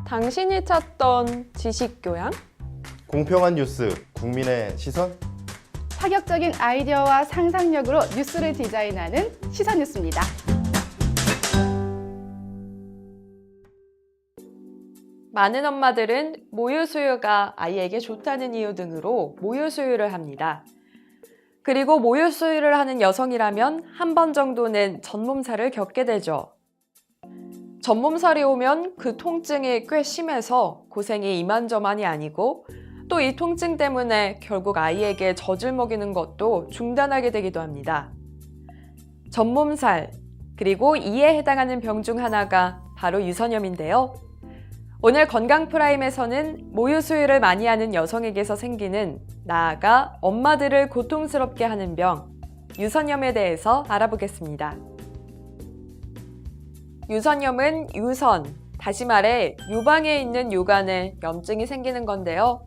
당신이 찾던 지식교양? 공평한 뉴스, 국민의 시선? 파격적인 아이디어와 상상력으로 뉴스를 디자인하는 시선뉴스입니다. 많은 엄마들은 모유수유가 아이에게 좋다는 이유 등으로 모유수유를 합니다. 그리고 모유수유를 하는 여성이라면 한 번 정도는 전몸살을 겪게 되죠. 전몸살이 오면 그 통증이 꽤 심해서 고생이 이만저만이 아니고 또 이 통증 때문에 결국 아이에게 젖을 먹이는 것도 중단하게 되기도 합니다. 전몸살, 그리고 이에 해당하는 병 중 하나가 바로 유선염인데요. 오늘 건강프라임에서는 모유수유를 많이 하는 여성에게서 생기는, 나아가 엄마들을 고통스럽게 하는 병, 유선염에 대해서 알아보겠습니다. 유선염은 유선, 다시 말해 유방에 있는 유관에 염증이 생기는 건데요.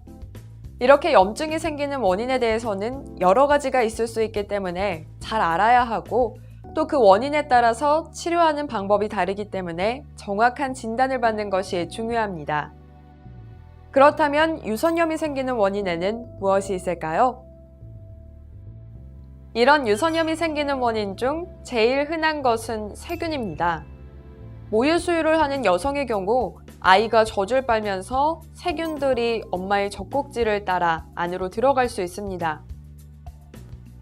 이렇게 염증이 생기는 원인에 대해서는 여러 가지가 있을 수 있기 때문에 잘 알아야 하고, 또 그 원인에 따라서 치료하는 방법이 다르기 때문에 정확한 진단을 받는 것이 중요합니다. 그렇다면 유선염이 생기는 원인에는 무엇이 있을까요? 이런 유선염이 생기는 원인 중 제일 흔한 것은 세균입니다. 모유수유를 하는 여성의 경우 아이가 젖을 빨면서 세균들이 엄마의 젖꼭지를 따라 안으로 들어갈 수 있습니다.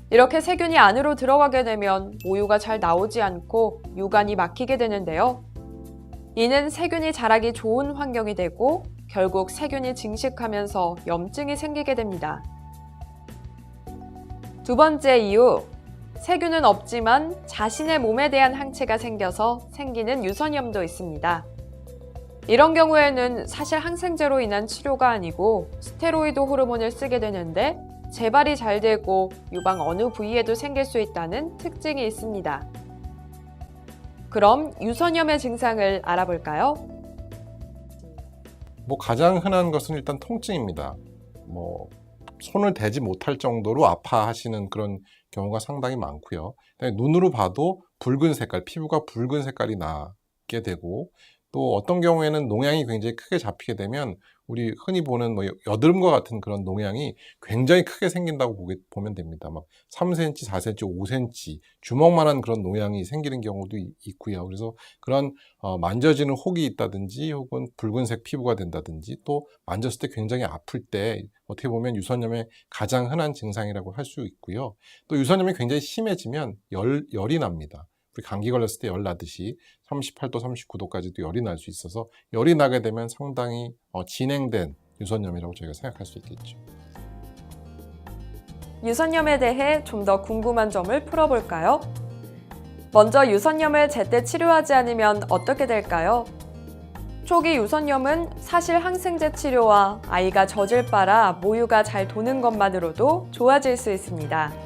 이렇게 세균이 안으로 들어가게 되면 모유가 잘 나오지 않고 유관이 막히게 되는데요. 이는 세균이 자라기 좋은 환경이 되고 결국 세균이 증식하면서 염증이 생기게 됩니다. 두 번째 이유, 세균은 없지만 자신의 몸에 대한 항체가 생겨서 생기는 유선염도 있습니다. 이런 경우에는 사실 항생제로 인한 치료가 아니고 스테로이드 호르몬을 쓰게 되는데 재발이 잘 되고 유방 어느 부위에도 생길 수 있다는 특징이 있습니다. 그럼 유선염의 증상을 알아볼까요? 가장 흔한 것은 일단 통증입니다. 손을 대지 못할 정도로 아파하시는 그런 경우가 상당히 많고요. 눈으로 봐도 붉은 색깔, 피부가 붉은 색깔이 나게 되고, 또 어떤 경우에는 농양이 굉장히 크게 잡히게 되면 우리 흔히 보는 여드름과 같은 그런 농양이 굉장히 크게 생긴다고 보면 됩니다. 3cm, 4cm, 5cm 주먹만한 그런 농양이 생기는 경우도 있고요. 그래서 그런 만져지는 혹이 있다든지 혹은 붉은색 피부가 된다든지 또 만졌을 때 굉장히 아플 때 어떻게 보면 유선염의 가장 흔한 증상이라고 할 수 있고요. 또 유선염이 굉장히 심해지면 열이 납니다. 우리 감기 걸렸을 때 열 나듯이 38도, 39도까지도 열이 날 수 있어서 열이 나게 되면 상당히 진행된 유선염이라고 저희가 생각할 수 있겠죠. 유선염에 대해 좀 더 궁금한 점을 풀어볼까요? 먼저 유선염을 제때 치료하지 않으면 어떻게 될까요? 초기 유선염은 사실 항생제 치료와 아이가 젖을 빨아 모유가 잘 도는 것만으로도 좋아질 수 있습니다.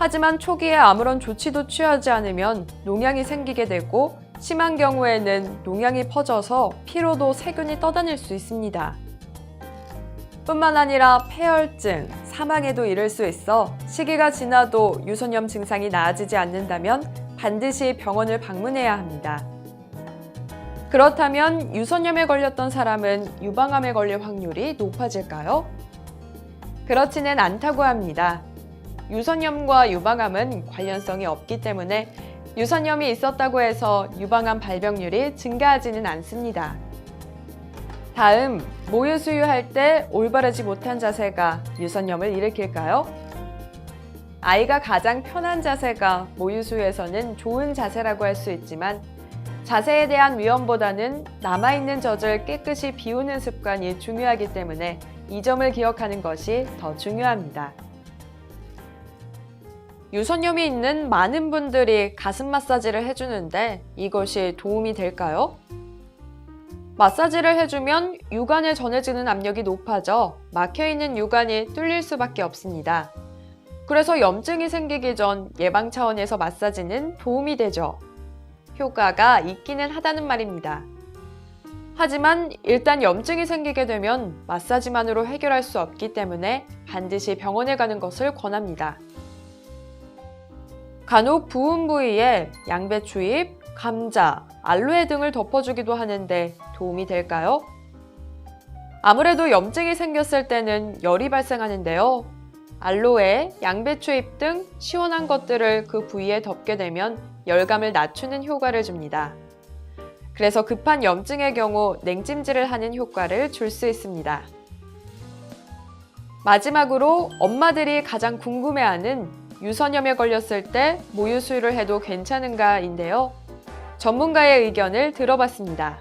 하지만 초기에 아무런 조치도 취하지 않으면 농양이 생기게 되고 심한 경우에는 농양이 퍼져서 피로도 세균이 떠다닐 수 있습니다. 뿐만 아니라 폐혈증, 사망에도 이를 수 있어 시기가 지나도 유선염 증상이 나아지지 않는다면 반드시 병원을 방문해야 합니다. 그렇다면 유선염에 걸렸던 사람은 유방암에 걸릴 확률이 높아질까요? 그렇지는 않다고 합니다. 유선염과 유방암은 관련성이 없기 때문에 유선염이 있었다고 해서 유방암 발병률이 증가하지는 않습니다. 다음, 모유수유할 때 올바르지 못한 자세가 유선염을 일으킬까요? 아이가 가장 편한 자세가 모유수유에서는 좋은 자세라고 할 수 있지만 자세에 대한 위험보다는 남아있는 젖을 깨끗이 비우는 습관이 중요하기 때문에 이 점을 기억하는 것이 더 중요합니다. 유선염이 있는 많은 분들이 가슴 마사지를 해주는데 이것이 도움이 될까요? 마사지를 해주면 유관에 전해지는 압력이 높아져 막혀있는 유관이 뚫릴 수밖에 없습니다. 그래서 염증이 생기기 전 예방 차원에서 마사지는 도움이 되죠. 효과가 있기는 하다는 말입니다. 하지만 일단 염증이 생기게 되면 마사지만으로 해결할 수 없기 때문에 반드시 병원에 가는 것을 권합니다. 간혹 부은 부위에 양배추잎, 감자, 알로에 등을 덮어주기도 하는데 도움이 될까요? 아무래도 염증이 생겼을 때는 열이 발생하는데요. 알로에, 양배추잎 등 시원한 것들을 그 부위에 덮게 되면 열감을 낮추는 효과를 줍니다. 그래서 급한 염증의 경우 냉찜질을 하는 효과를 줄 수 있습니다. 마지막으로 엄마들이 가장 궁금해하는 유선염에 걸렸을 때 모유 수유를 해도 괜찮은가인데요. 전문가의 의견을 들어봤습니다.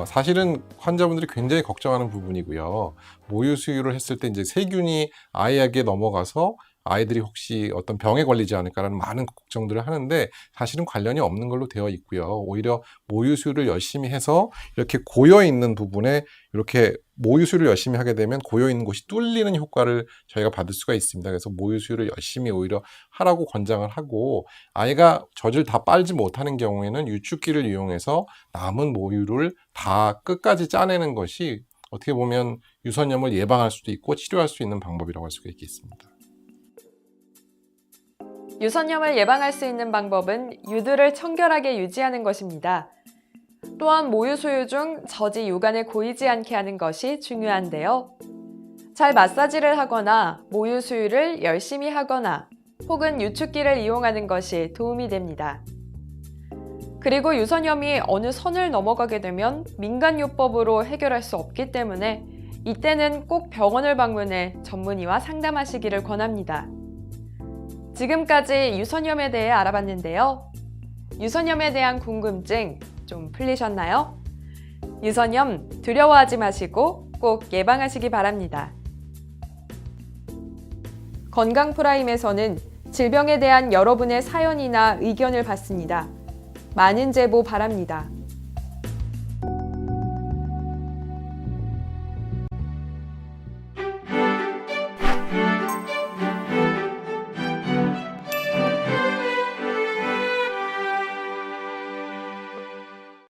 사실은 환자분들이 굉장히 걱정하는 부분이고요. 모유 수유를 했을 때 이제 세균이 아이에게 넘어가서 아이들이 혹시 어떤 병에 걸리지 않을까라는 많은 걱정들을 하는데 사실은 관련이 없는 걸로 되어 있고요. 오히려 모유 수유를 열심히 해서 이렇게 고여 있는 부분에 이렇게 모유 수유를 열심히 하게 되면 고여 있는 곳이 뚫리는 효과를 저희가 받을 수가 있습니다. 그래서 모유 수유를 열심히 오히려 하라고 권장을 하고, 아이가 젖을 다 빨지 못하는 경우에는 유축기를 이용해서 남은 모유를 다 끝까지 짜내는 것이 어떻게 보면 유선염을 예방할 수도 있고 치료할 수 있는 방법이라고 할 수가 있겠습니다. 유선염을 예방할 수 있는 방법은 유두를 청결하게 유지하는 것입니다. 또한 모유 수유 중 젖이 유관에 고이지 않게 하는 것이 중요한데요. 잘 마사지를 하거나 모유 수유를 열심히 하거나 혹은 유축기를 이용하는 것이 도움이 됩니다. 그리고 유선염이 어느 선을 넘어가게 되면 민간요법으로 해결할 수 없기 때문에 이때는 꼭 병원을 방문해 전문의와 상담하시기를 권합니다. 지금까지 유선염에 대해 알아봤는데요. 유선염에 대한 궁금증 좀 풀리셨나요? 유선염 두려워하지 마시고 꼭 예방하시기 바랍니다. 건강프라임에서는 질병에 대한 여러분의 사연이나 의견을 받습니다. 많은 제보 바랍니다.